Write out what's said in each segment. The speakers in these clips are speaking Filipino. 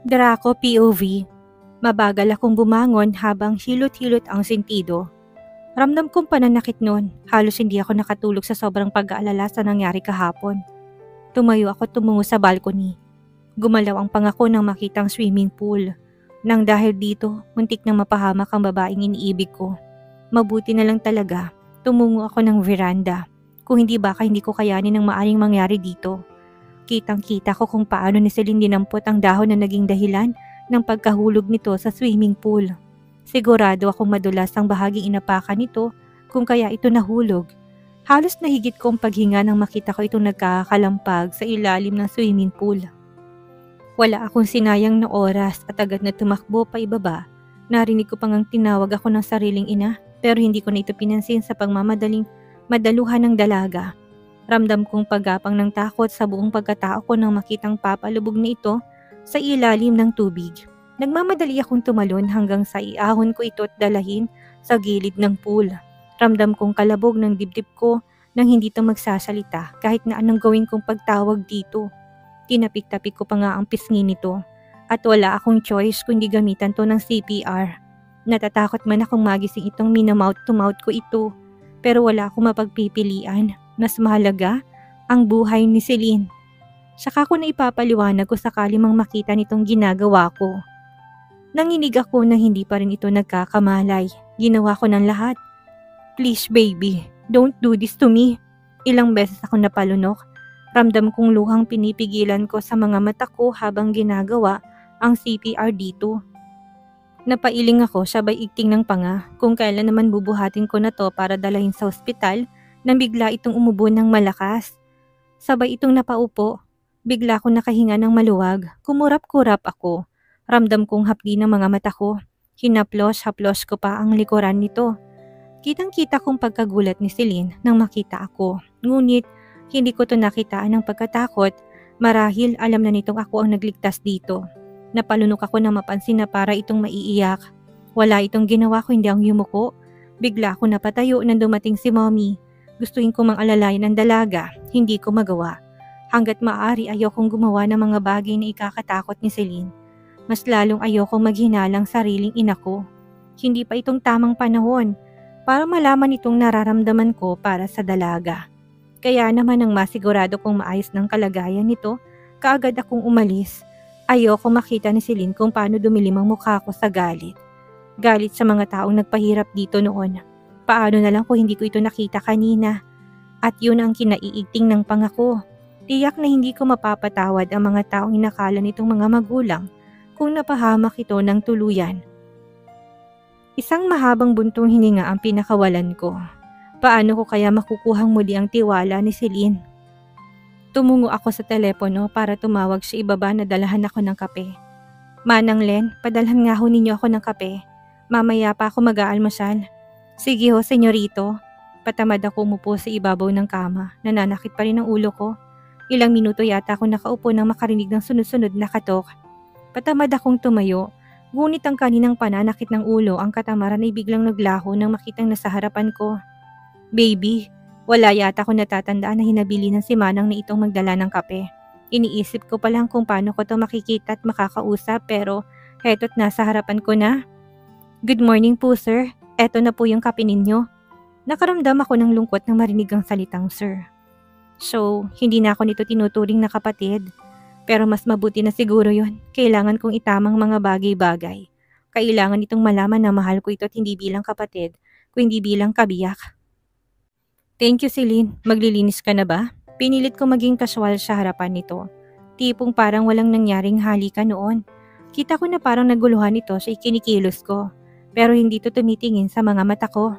Draco POV. Mabagal akong bumangon habang hilot-hilot ang sentido. Ramdam kong pananakit noon, halos hindi ako nakatulog sa sobrang pag-aalala sa nangyari kahapon. Tumayo ako tumungo sa balcony. Gumalaw ang pangako nang makitang swimming pool. Nang dahil dito, muntik nang mapahamak ang babaeng iniibig ko. Mabuti na lang talaga, tumungo ako ng veranda. Kung hindi baka hindi ko kayanin ang maaring mangyari dito. Kitang-kita ko kung paano ni Celine dinampot ang dahon na naging dahilan ng pagkahulog nito sa swimming pool. Sigurado akong madulas ang bahaging inapakan nito kung kaya ito nahulog. Halos nahigit kong paghinga nang makita ko itong nagkakalampag sa ilalim ng swimming pool. Wala akong sinayang na oras at agad na tumakbo pa ibaba. Narinig ko pang ang tinawag ako ng sariling ina pero hindi ko na ito pinansin sa madaluhan ng dalaga. Ramdam kong paggapang ng takot sa buong pagkatao ko nang makitang papalubog na ito sa ilalim ng tubig. Nagmamadali akong tumalon hanggang sa iahon ko ito at dalahin sa gilid ng pool. Ramdam kong kalabog ng dibdib ko nang hindi ito magsasalita kahit na anong gawin kong pagtawag dito. Tinapik-tapik ko pa nga ang pisngi nito at wala akong choice kundi gamitan to ng CPR. Natatakot man akong magising itong minamouth to mouth ko ito pero wala akong mapagpipilian. Mas mahalaga ang buhay ni Celine. Saka ko na ipapaliwanag kung sakali mang makita nitong ginagawa ko. Nanginig ako na hindi pa rin ito nagkakamalay. Ginawa ko ng lahat. Please baby, don't do this to me. Ilang beses ako napalunok. Ramdam kong luhang pinipigilan ko sa mga mata ko habang ginagawa ang CPR dito. Napailing ako sabay igting ng panga kung kailan naman bubuhatin ko na to para dalahin sa ospital nang bigla itong umubo ng malakas. Sabay itong napaupo. Bigla ko nakahinga ng maluwag. Kumurap-kurap ako. Ramdam kong hapdi ng mga mata ko. Hinaplos-haplos ko pa ang likuran nito. Kitang-kita kong pagkagulat ni Celine nang makita ako. Ngunit hindi ko to nakitaan ng pagkatakot. Marahil alam na nitong ako ang nagligtas dito. Napalunok ako nang mapansin na para itong maiiyak. Wala itong ginawa ko hindi ang yumuko. Bigla ako napatayo nang dumating si mommy. Gustuin ko mang alalayan ang dalaga, hindi ko magawa. Hanggat maaari ayokong gumawa ng mga bagay na ikakatakot ni Celine. Mas lalong ayokong maghinalang sariling ina ko. Hindi pa itong tamang panahon para malaman itong nararamdaman ko para sa dalaga. Kaya naman nang masigurado kong maayos ng kalagayan nito, kaagad akong umalis. Ayoko makita ni Celine kung paano dumilim ang mukha ko sa galit. Galit sa mga taong nagpahirap dito noon. Paano na lang kung hindi ko ito nakita kanina? At yun ang kinaiigting ng pangako. Tiyak na hindi ko mapapatawad ang mga taong inakala nitong mga magulang kung napahamak ito ng tuluyan. Isang mahabang buntong hininga ang pinakawalan ko. Paano ko kaya makukuhang muli ang tiwala ni Celine? Tumungo ako sa telepono para tumawag siya ibaba na dalahan ako ng kape. Manang Len, padalhan nga ho ninyo ako ng kape. Mamaya pa ako mag-aalmusal. Sige ho, senyorito. Patamad ako umupo sa ibabaw ng kama. Nananakit pa rin ang ulo ko. Ilang minuto yata ako nakaupo nang makarinig ng sunod-sunod na katok. Patamad akong tumayo. Ngunit ang kaninang pananakit ng ulo ang katamaran ay biglang naglaho nang makitang nasa harapan ko. Baby, wala yata ako natatandaan na hinabili ng si Manang na itong magdala ng kape. Iniisip ko pa lang kung paano ko to makikita at makakausap pero heto't nasa harapan ko na. Good morning po sir. Eto na po yung kape ninyo. Nakaramdam ako ng lungkot nang marinig ang salitang sir. So, hindi na ako nito tinuturing na kapatid. Pero mas mabuti na siguro yon. Kailangan kong itamang mga bagay-bagay. Kailangan itong malaman na mahal ko ito at hindi bilang kapatid, kundi bilang kabiyak. Thank you Celine. Maglilinis ka na ba? Pinilit ko maging casual sa harapan nito. Tipong parang walang nangyaring halikan noon. Kita ko na parang naguluhan ito sa ikinikilos ko. Pero hindi to tumitingin sa mga mata ko.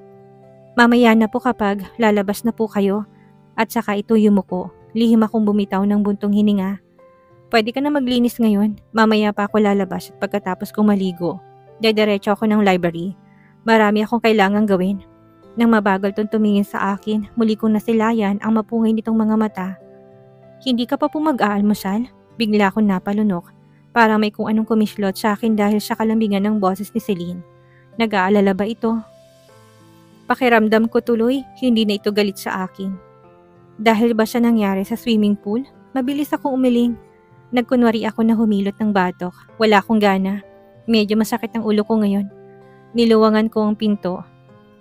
Mamaya na po kapag lalabas na po kayo. At saka ito yumuko. Lihim akong bumitaw ng buntong hininga. Pwede ka na maglinis ngayon. Mamaya pa ako lalabas at pagkatapos kong maligo. Dediretso ako ng library. Marami akong kailangang gawin. Nang mabagal tong tumingin sa akin, muli kong nasilayan ang mapungay nitong mga mata. Hindi ka pa po mag-aalmusal? Bigla akong napalunok. Para may kung anong kumislot sa akin dahil sa kalambingan ng boses ni Celine. Nag-aalala ba ito? Pakiramdam ko tuloy, hindi na ito galit sa akin. Dahil ba siya nangyari sa swimming pool? Mabilis akong umiling. Nagkunwari ako na humilot ng batok. Wala akong gana. Medyo masakit ang ulo ko ngayon. Niluwangan ko ang pinto.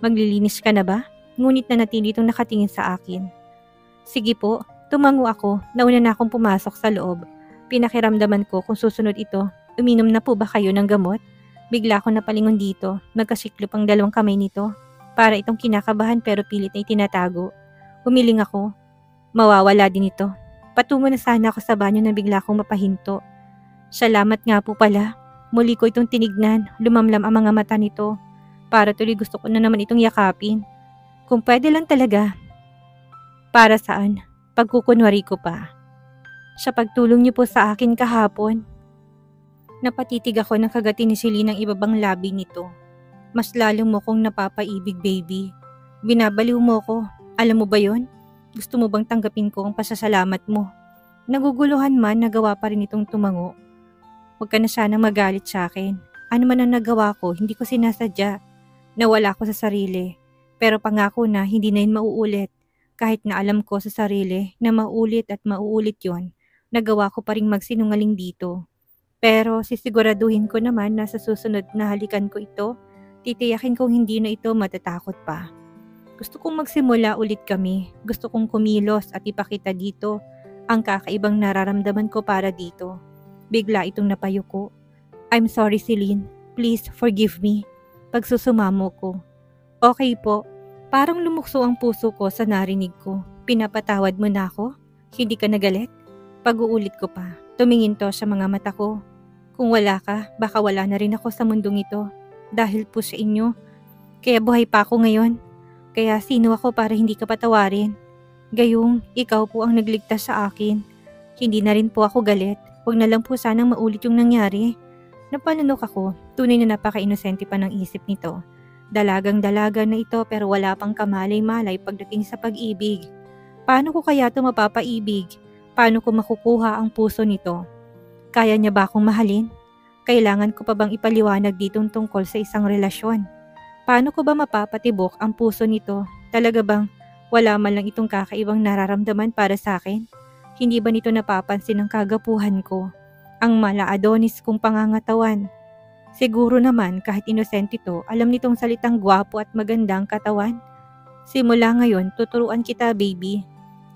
Maglilinis ka na ba? Ngunit nanatili itong nakatingin sa akin. Sige po, tumango ako. Nauna na akong pumasok sa loob. Pinakiramdaman ko kung susunod ito. Uminom na po ba kayo ng gamot? Bigla ako napalingon dito. Nagkasiklop ang dalawang kamay nito. Para itong kinakabahan pero pilit na itinatago. Humiling ako. Mawawala din ito. Patungo na sana ako sa banyo na bigla akong mapahinto. Salamat nga po pala. Muli ko itong tinignan. Lumamlam ang mga mata nito. Para tuloy gusto ko na naman itong yakapin. Kung pwede lang talaga. Para saan? Pagkukunwari ko pa. Sa pagtulong niyo po sa akin kahapon. Napatitig ako ng kagati ni Celine ng ibabang labi nito. Mas lalo mo kong napapaibig, baby. Binabaliw mo ko. Alam mo ba yon? Gusto mo bang tanggapin ko ang pasasalamat mo? Naguguluhan man, nagawa pa rin itong tumango. Huwag ka na sanang magalit sa akin. Ano man ang nagawa ko, hindi ko sinasadya. Nawala ko sa sarili. Pero pangako na hindi na yun mauulit. Kahit na alam ko sa sarili na mauulit at mauulit yon, nagawa ko pa rin magsinungaling dito. Pero sisiguraduhin ko naman na sa susunod na halikan ko ito, titiyakin kong hindi na ito matatakot pa. Gusto kong magsimula ulit kami. Gusto kong kumilos at ipakita dito ang kakaibang nararamdaman ko para dito. Bigla itong napayuko. I'm sorry, Celine. Please forgive me. Pagsusumamo ko. Okay po. Parang lumukso ang puso ko sa narinig ko. Pinapatawad mo na ako? Hindi ka nagalit? Pag-uulit ko pa. Tumingin to sa mga mata ko. Kung wala ka, baka wala na rin ako sa mundong ito. Dahil po sa inyo. Kaya buhay pa ako ngayon. Kaya sino ako para hindi ka patawarin? Gayong, ikaw po ang nagligtas sa akin. Hindi na rin po ako galit. Huwag na lang po sanang maulit yung nangyari. Napalunok ako. Tunay na napaka-inosente pa ng isip nito. Dalagang-dalaga na ito pero wala pang kamalay-malay pagdating sa pag-ibig. Paano ko kaya ito mapapaibig? Paano ko makukuha ang puso nito? Kaya niya ba akong mahalin? Kailangan ko pa bang ipaliwanag ditong tungkol sa isang relasyon? Paano ko ba mapapatibok ang puso nito? Talaga bang wala man lang itong kakaibang nararamdaman para sa akin? Hindi ba nito napapansin ang kagapuhan ko? Ang mala-Adonis kong pangangatawan? Siguro naman kahit inosente ito, alam nitong salitang gwapo at magandang katawan. Simula ngayon, tuturuan kita, baby.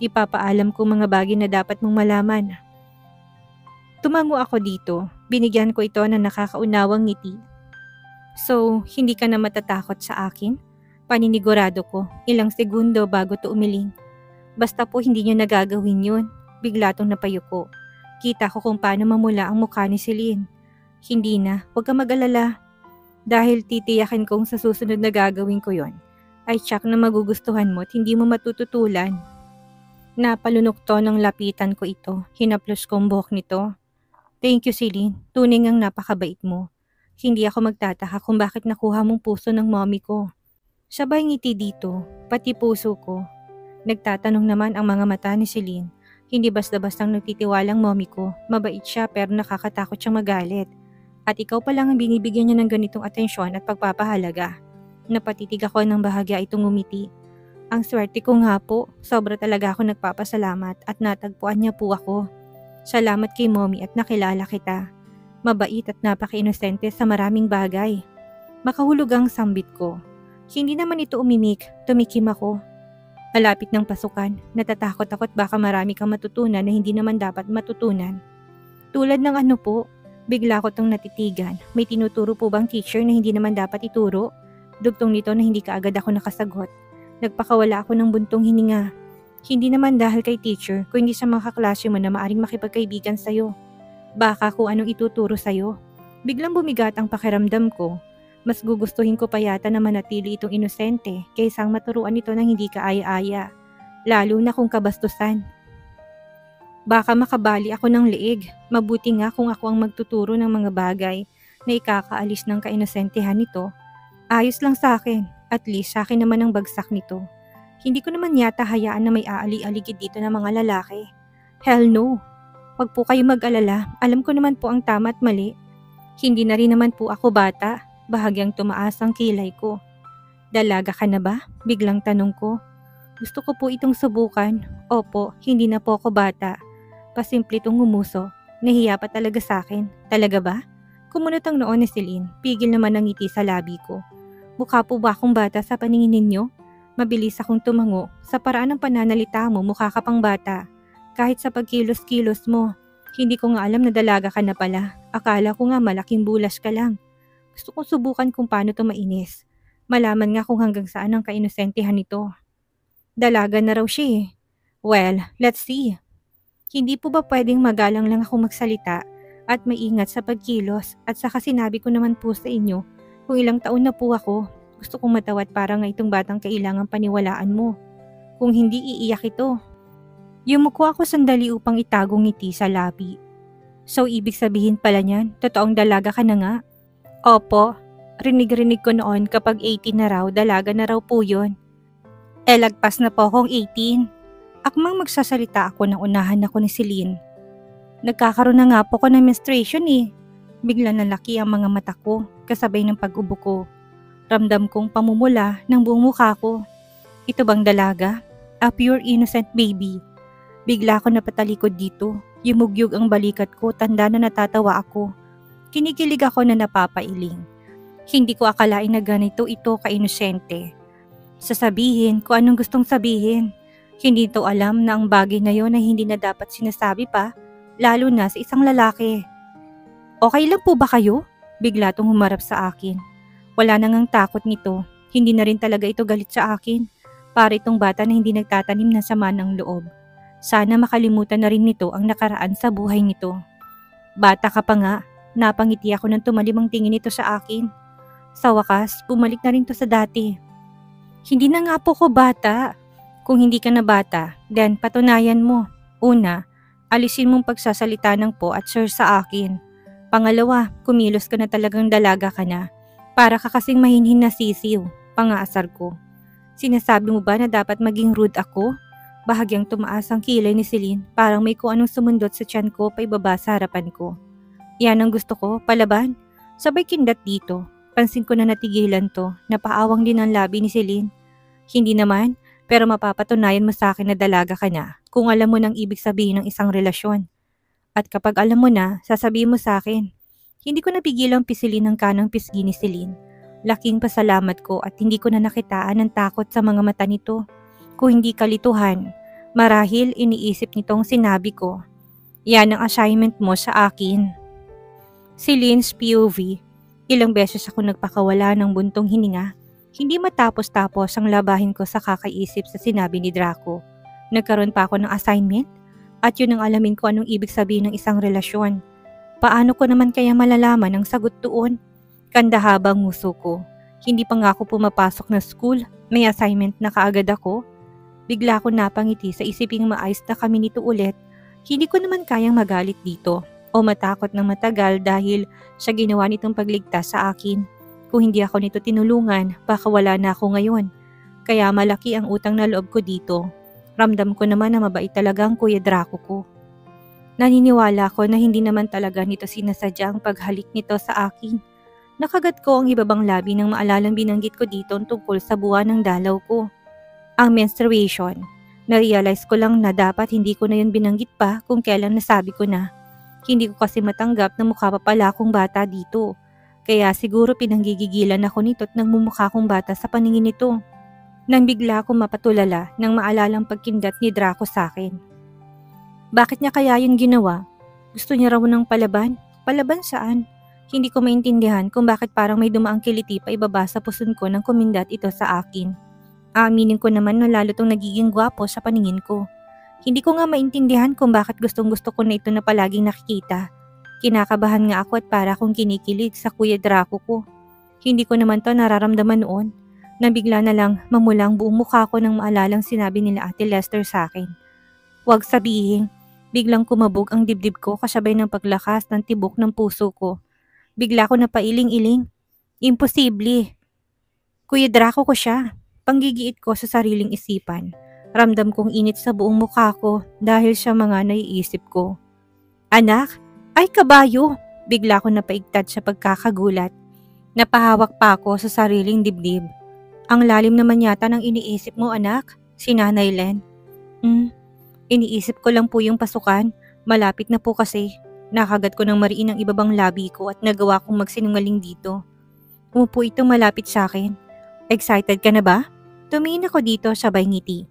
Ipapaalam ko mga bagay na dapat mong malaman. Tumango ako dito. Binigyan ko ito ng nakakaunawang ngiti. So, hindi ka na matatakot sa akin? Paninigurado ko, ilang segundo bago to umiling. Basta po hindi niya nagagawin yun. Bigla tong napayuko. Kita ko kung paano mamula ang mukha ni Celine. Hindi na, huwag ka mag-alala. Dahil titiyakin kong sa susunod na gagawin ko yon, ay tsak na magugustuhan mo at hindi mo matututulan. Napalunok to ng lapitan ko ito. Hinaplos kong buhok nito. Thank you, Celine. Tunay ngang napakabait mo. Hindi ako magtataka kung bakit nakuha mong puso ng mommy ko. Sabay ngiti dito, pati puso ko. Nagtatanong naman ang mga mata ni Celine. Hindi basta-bastang nagtitiwalang mommy ko. Mabait siya pero nakakatakot siyang magalit. At ikaw pa lang ang binibigyan niya ng ganitong atensyon at pagpapahalaga. Napatitig ako ng bahagya itong ngumiti. Ang swerte ko nga po, sobra talaga ako nagpapasalamat at natagpuan niya po ako. Salamat kay mommy at nakilala kita. Mabait at napaka-inosente sa maraming bagay. Makahulog ang sambit ko. Hindi naman ito umimik, tumikim ako. Malapit ng pasukan, natatakot ako at baka marami kang matutunan na hindi naman dapat matutunan. Tulad ng ano po? Bigla ko tong natitigan. May tinuturo po bang teacher na hindi naman dapat ituro? Dugtong nito na hindi kaagad ako nakasagot. Nagpakawala ako ng buntong hininga. Hindi naman dahil kay teacher, kundi sa mga kaklase mo na maaring makipagkaibigan sa'yo. Baka kung anong ituturo sa'yo. Biglang bumigat ang pakiramdam ko. Mas gugustuhin ko pa yata na manatili itong inosente kaysa ang maturuan ito ng hindi kaaya-aya. Lalo na kung kabastusan. Baka makabali ako ng leeg. Mabuti nga kung ako ang magtuturo ng mga bagay na ikakaalis ng kainosentehan nito. Ayos lang sa akin. At least sa akin naman ang bagsak nito. Hindi ko naman yata hayaan na may aali-aligid dito ng mga lalaki. Hell no. Huwag po kayo mag-alala. Alam ko naman po ang tama at mali. Hindi na rin naman po ako bata. Bahagyang tumaas ang kilay ko. Dalaga ka na ba? Biglang tanong ko. Gusto ko po itong subukan. Opo, hindi na po ako bata. Pasimple itong ngumuso. Nahiya pa talaga sa akin. Talaga ba? Kumunot ang noon ni Celine. Pigil naman ang ngiti sa labi ko. Mukha po ba akong bata sa paningin ninyo? Mabilis akong tumango. Sa paraan ng pananalita mo, mukha ka pang bata. Kahit sa pagkilos-kilos mo. Hindi ko nga alam na dalaga ka na pala. Akala ko nga malaking bulas ka lang. Gusto kong subukan kung paano to mainis. Malaman nga kung hanggang saan ang kainosentehan nito. Dalaga na raw siya eh. Well, let's see. Hindi po ba pwedeng magalang lang ako magsalita at maingat sa pagkilos at saka sinabi ko naman po sa inyo kung ilang taon na po ako. Gusto kong matawad para nga itong batang kailangang paniwalaan mo. Kung hindi iiyak ito. Yumuko ako sandali upang itagong ngiti sa labi. So ibig sabihin pala niyan, totoong dalaga ka na nga? Opo, rinig-rinig ko noon kapag 18 na raw, dalaga na raw po yun. Lagpas na po akong 18. Akmang magsasalita ako nang unahan ako ni Celine. Nagkakaroon na nga po ko ng menstruation eh. Bigla nalaki ang mga mata ko kasabay ng pag-ubo ko. Ramdam kong pamumula ng buong mukha ko. Ito bang dalaga? A pure innocent baby. Bigla ako napatalikod dito. Yumugyug ang balikat ko, tanda na natatawa ako. Kinikilig ako na napapailing. Hindi ko akalain na ganito ito ka-inosente. Sasabihin kung anong gustong sabihin. Hindi to alam na ang bagay na yon ay hindi na dapat sinasabi pa, lalo na sa isang lalaki. Okay lang po ba kayo? Bigla tong humarap sa akin. Wala nang ang takot nito. Hindi na rin talaga ito galit sa akin. Para itong bata na hindi nagtatanim ng sama ng loob. Sana makalimutan na rin nito ang nakaraan sa buhay nito. Bata ka pa nga, napangiti ako nang tumalim ang tingin nito sa akin. Sa wakas, bumalik na rin to sa dati. Hindi na nga po ko bata. Kung hindi ka na bata, then patunayan mo. Una, alisin mong pagsasalita ng po at sir sa akin. Pangalawa, kumilos ka na talagang dalaga ka na. Para ka kasing mahinhin na sisiw, pangaasar ko. Sinasabi mo ba na dapat maging rude ako? Bahagyang tumaas ang kilay ni Celine, parang may kung anong sumundot sa tiyan ko pa ibaba sa harapan ko. Yan ang gusto ko, palaban. Sabay kindat dito. Pansin ko na natigilan to, napaawang din ang labi ni Celine. Hindi naman, pero mapapatunayan mo sa akin na dalaga ka na kung alam mo nang ibig sabihin ng isang relasyon. At kapag alam mo na, sasabihin mo sa akin. Hindi ko napigilang pisilin ang kanang pisgi ni Celine. Laking pasalamat ko at hindi ko na nakitaan ng takot sa mga mata nito. Kung hindi kalituhan, marahil iniisip nitong sinabi ko. Yan ang assignment mo sa akin. Celine's POV. Ilang beses ako nagpakawala ng buntong hininga. Hindi matapos-tapos ang labahin ko sa kakaisip sa sinabi ni Draco. Nagkaroon pa ako ng assignment? At yun ang alamin ko anong ibig sabihin ng isang relasyon. Paano ko naman kaya malalaman ang sagot doon? Kandahabang nguso ko. Hindi pa nga ako pumapasok na school, may assignment na kaagad ako. Bigla ko napangiti sa isiping maayos na kami nito ulit. Hindi ko naman kayang magalit dito o matakot ng matagal dahil sa ginawa nitong pagligtas sa akin. Kung hindi ako nito tinulungan, baka wala na ako ngayon. Kaya malaki ang utang na loob ko dito. Ramdam ko naman na mabait talaga ang Kuya Draco ko. Naniniwala ko na hindi naman talaga nito sinasadya ang paghalik nito sa akin. Nakagat ko ang ibabang labi ng maalalang binanggit ko dito tungkol sa buwan ng dalaw ko. Ang menstruation. Na-realize ko lang na dapat hindi ko na yun binanggit pa kung kailan nasabi ko na. Hindi ko kasi matanggap na mukha pa pala akong bata dito. Kaya siguro pinanggigigilan ako nito at nagmumukha akong bata sa paningin nito. Nang bigla akong mapatulala nang maalalang pagkindat ni Draco sa akin. Bakit niya kaya yun ginawa? Gusto niya raw ng palaban? Palaban saan? Hindi ko maintindihan kung bakit parang may dumaang kiliti pa ibaba sa puson ko nang kumindat ito sa akin. Aaminin ko naman na lalo tong nagiging gwapo sa paningin ko. Hindi ko nga maintindihan kung bakit gustong-gusto ko na ito na palaging nakikita. Kinakabahan nga ako at para akong kinikilig sa Kuya Draco ko. Hindi ko naman to nararamdaman noon. Nabigla na lang mamula ang buong mukha ko nang maalalang sinabi nila Ate Lester sa akin. Huwag sabihin, biglang kumabog ang dibdib ko kasabay ng paglakas ng tibok ng puso ko. Bigla ko napailing-iling. Imposible. Kuya Draco ko siya. Panggigiit ko sa sariling isipan. Ramdam kong init sa buong mukha ko dahil sa mga naiisip ko. Anak? Ay kabayo! Bigla ko napaigtad sa pagkakagulat. Napahawak pa ako sa sariling dibdib. Ang lalim naman yata ng iniisip mo anak, si Nanay Len. Iniisip ko lang po yung pasukan, malapit na po kasi. Nakagat ko ng mariin ang ibabang labi ko at nagawa kong magsinungaling dito. Umupo itong malapit sa akin. Excited ka na ba? Tumingin ako dito sabay ngiti.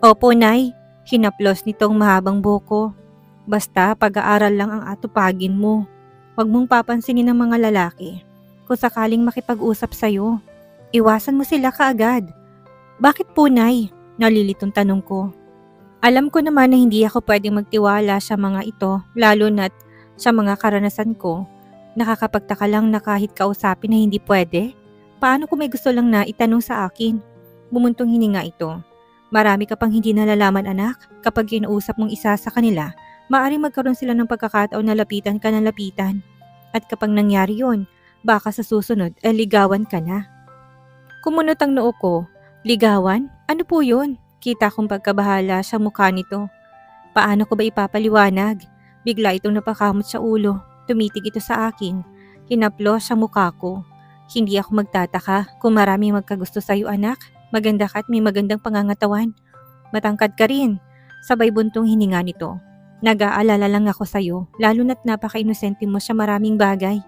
Opo, Nay. Hinaplos nitong mahabang buhok. Basta pag-aaral lang ang atupagin mo. Huwag mong papansinin ng mga lalaki. Kung sakaling makipag-usap sa'yo, iwasan mo sila kaagad. Bakit po, Nay? Nalilitong tanong ko. Alam ko naman na hindi ako pwedeng magtiwala sa mga ito, lalo na't sa mga karanasan ko. Nakakapagtaka lang na kahit kausapin na hindi pwede. Paano kung may gusto lang na itanong sa akin? Bumuntong hininga ito. Marami ka pang hindi nalalaman, anak. Kapag kinausap mong isa sa kanila, maaaring magkaroon sila ng pagkakataon na lapitan ka ng lapitan. At kapag nangyari yun, baka sa susunod ligawan ka na. Kumunot ang noo ko. Ligawan? Ano po yun? Kita kong pagkabahala sa mukha nito. Paano ko ba ipapaliwanag? Bigla itong napakamot sa ulo. Tumitig ito sa akin. Hinaplos sa mukha ko. Hindi ako magtataka kung marami magkagusto sa'yo, anak. Maganda ka at may magandang pangangatawan. Matangkad ka rin. Sabay buntong hininga nito. Nag-aalala lang ako sa'yo, lalo na't napaka-inosente mo sa maraming bagay.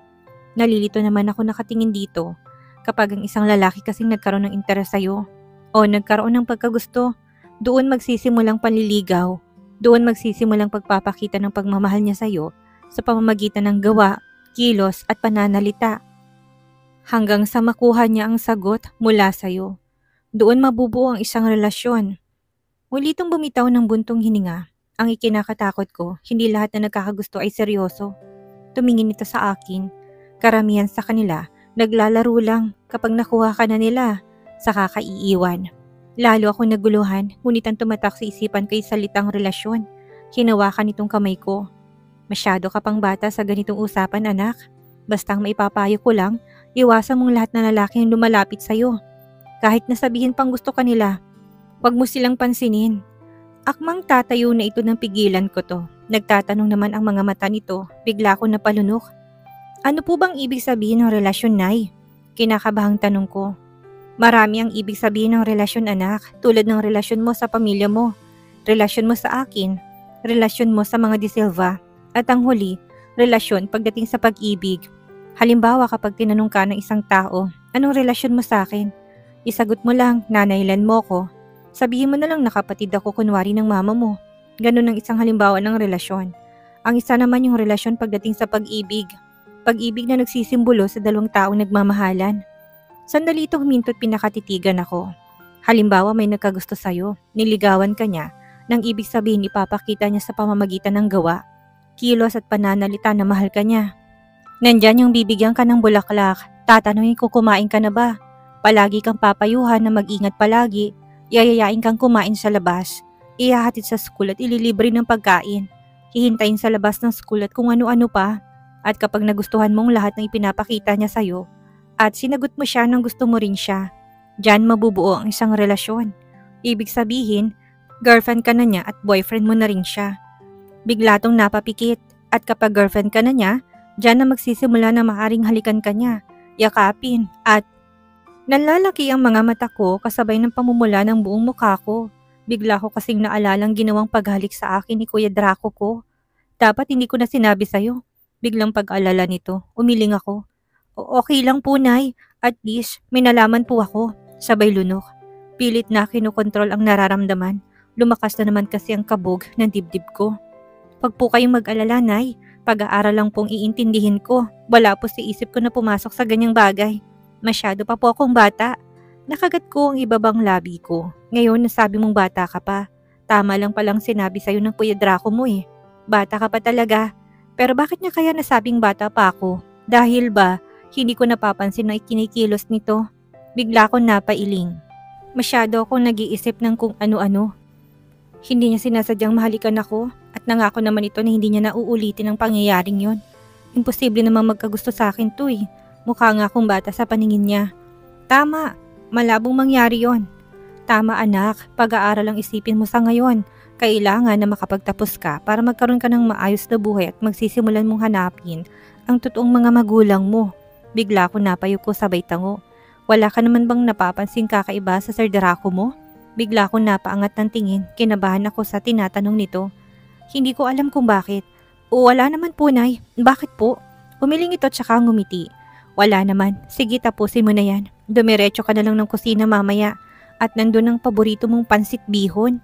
Nalilito naman ako nakatingin dito. Kapag ang isang lalaki kasing nagkaroon ng interes sa'yo, o nagkaroon ng pagkagusto, doon magsisimulang panliligaw. Doon magsisimulang pagpapakita ng pagmamahal niya sa'yo sa pamamagitan ng gawa, kilos at pananalita. Hanggang sa makuha niya ang sagot mula sa'yo. Doon mabubuo ang isang relasyon. Muli itong bumitaw ng buntong hininga. Ang ikinakatakot ko, hindi lahat na nagkakagusto ay seryoso. Tumingin ito sa akin. Karamihan sa kanila, naglalaro lang kapag nakuha ka na nila, saka kaiiwan. Lalo ako naguluhan, ngunit ang tumatak sa isipan ko ay salitang relasyon. Hinawakan itong kamay ko. Masyado ka pang bata sa ganitong usapan, anak. Basta ang maipapayo ko lang, iwasan mong lahat na lalaki ang lumalapit sa'yo. Kahit nasabihin pang gusto ka nila, huwag mo silang pansinin. Akmang tatayo na ito ng pigilan ko to. Nagtatanong naman ang mga mata nito, bigla ko napalunok. Ano po bang ibig sabihin ng relasyon, Nay? Kinakabahang tanong ko. Marami ang ibig sabihin ng relasyon, anak, tulad ng relasyon mo sa pamilya mo, relasyon mo sa akin, relasyon mo sa mga De Silva, at ang huli, relasyon pagdating sa pag-ibig. Halimbawa kapag tinanong ka ng isang tao, anong relasyon mo sa akin? Isagot mo lang, nanaylan mo ko. Sabihin mo na lang na kapatid ako kunwari ng mama mo. Ganun ang isang halimbawa ng relasyon. Ang isa naman yung relasyon pagdating sa pag-ibig. Pag-ibig na nagsisimbolo sa dalawang taong nagmamahalan. Sandali itong huminto't pinakatitigan ako. Halimbawa may nagkagusto sa'yo, niligawan ka niya, nang ibig sabihin ipapakita niya sa pamamagitan ng gawa, kilos at pananalita na mahal ka niya. Nandyan yung bibigyan ka ng bulaklak, tatanungin ko kumain ka na ba? Palagi kang papayuhan na mag-ingat palagi, yayayain kang kumain sa labas, ihahatid sa school at ililibre ng pagkain, hihintayin sa labas ng school at kung ano-ano pa. At kapag nagustuhan mong lahat ng ipinapakita niya sa'yo, at sinagot mo siya nang gusto mo rin siya, diyan mabubuo ang isang relasyon. Ibig sabihin, girlfriend ka na niya at boyfriend mo na rin siya. Bigla tong napapikit, at kapag girlfriend ka na niya, diyan na magsisimula na maaring halikan ka niya, yakapin, at nalalaki ang mga mata ko kasabay ng pamumula ng buong mukha ko. Bigla ko kasing naalalang ginawang paghalik sa akin ni Kuya Draco ko. Dapat hindi ko na sinabi sa'yo. Biglang pag-alala nito, umiling ako. Okay lang po, Nay. At least, may nalaman po ako. Sabay lunok. Pilit na kinukontrol ang nararamdaman. Lumakas na naman kasi ang kabog ng dibdib ko. Pag po kayong mag-alala, Nay, pag-aaral lang pong iintindihin ko. Wala po sa isip ko na pumasok sa ganyang bagay. Masyado pa po akong bata. Nakagat ko ang ibabang labi ko. Ngayon nasabi mong bata ka pa. Tama lang palang sinabi sa'yo ng Kuya Draco mo eh. Bata ka pa talaga. Pero bakit niya kaya nasabing bata pa ako? Dahil ba, hindi ko napapansin na ikinikilos nito. Bigla ko napailing. Masyado akong nag-iisip ng kung ano-ano. Hindi niya sinasadyang mahalikan ako at nangako naman ito na hindi niya nauulitin ang pangyayaring yon. Imposible namang magkagusto sa akin to eh. Mukha nga akong bata sa paningin niya. Tama, malabong mangyari yon. Tama anak, pag-aaral ang isipin mo sa ngayon. Kailangan na makapagtapos ka para magkaroon ka ng maayos na buhay at magsisimulan mong hanapin ang totoong mga magulang mo. Bigla ko napayo ko sabay tango. Wala ka naman bang napapansing kakaiba sa Sir Draco mo? Bigla ko napaangat ng tingin, kinabahan ako sa tinatanong nito. Hindi ko alam kung bakit. O wala naman po, Nay. Bakit po? Humiling ito tsaka ngumiti. Wala naman. Sige, tapusin mo na yan. Dumiretso ka na lang ng kusina mamaya. At nandun ang paborito mong pansit bihon.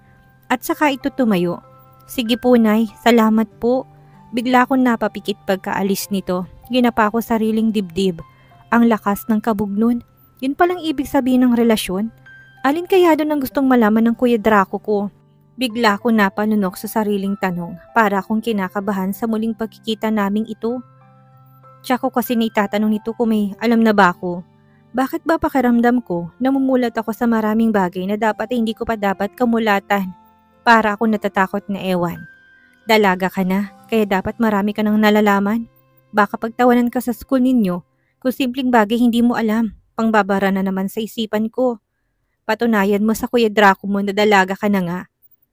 At saka ito tumayo. Sige po, Nay. Salamat po. Bigla akong napapikit pagkaalis nito. Ginapa ko sariling dibdib. Ang lakas ng kabog nun. Yun palang ibig sabihin ng relasyon. Alin kaya doon ang gustong malaman ng Kuya Draco ko? Bigla ko napanunok sa sariling tanong para akong kinakabahan sa muling pagkikita naming ito. Tsaka ko kasi naitatanong nito kung may alam na ba ako. Bakit ba pakiramdam ko namumulat ako sa maraming bagay na dapat hindi ko pa dapat kamulatan? Para ako natatakot na ewan. Dalaga ka na, kaya dapat marami ka nang nalalaman. Baka pagtawanan ka sa school ninyo, kung simpleng bagay hindi mo alam, pangbabara na naman sa isipan ko. Patunayan mo sa Kuya Draco mo na dalaga ka na nga.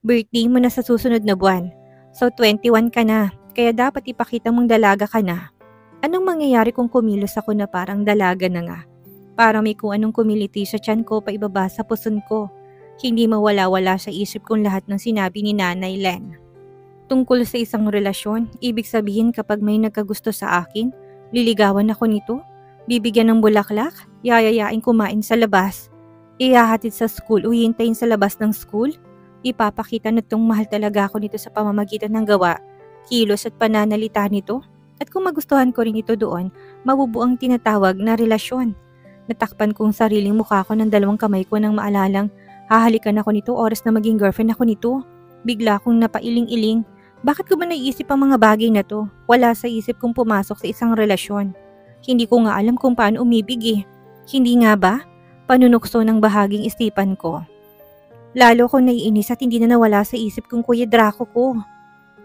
Birthday mo na sa susunod na buwan. So 21 ka na, kaya dapat ipakita mong dalaga ka na. Anong mangyayari kung kumilos ako na parang dalaga na nga? Para may kung anong kumiliti sa tiyan ko pa ibaba sa puson ko. Hindi mawala-wala sa isip kong lahat ng sinabi ni Nanay Len. Tungkol sa isang relasyon, ibig sabihin kapag may nagkagusto sa akin, liligawan ako nito, bibigyan ng bulaklak, yayayain kumain sa labas, ihahatid sa school o hihintayin sa labas ng school. Ipapakita na itong mahal talaga ako nito sa pamamagitan ng gawa, kilos at pananalita nito. At kung magustuhan ko rin ito doon, mabubuo ang tinatawag na relasyon. Natakpan kong sariling mukha ko ng dalawang kamay ko nang maalalang hahalikan ako nito oras na maging girlfriend ako nito. Bigla akong napailing-iling. Bakit ko ba naiisip ang mga bagay na to? Wala sa isip kong pumasok sa isang relasyon. Hindi ko nga alam kung paano umibig eh. Hindi nga ba? Panunukso ng bahaging isipan ko. Lalo ko naiinis at hindi na nawala sa isip kong Kuya Draco ko.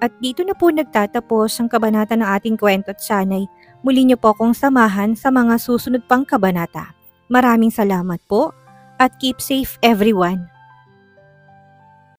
At dito na po nagtatapos ang kabanata ng ating kwento at sana'y muli niyo po akong samahan sa mga susunod pang kabanata. Maraming salamat po at keep safe everyone.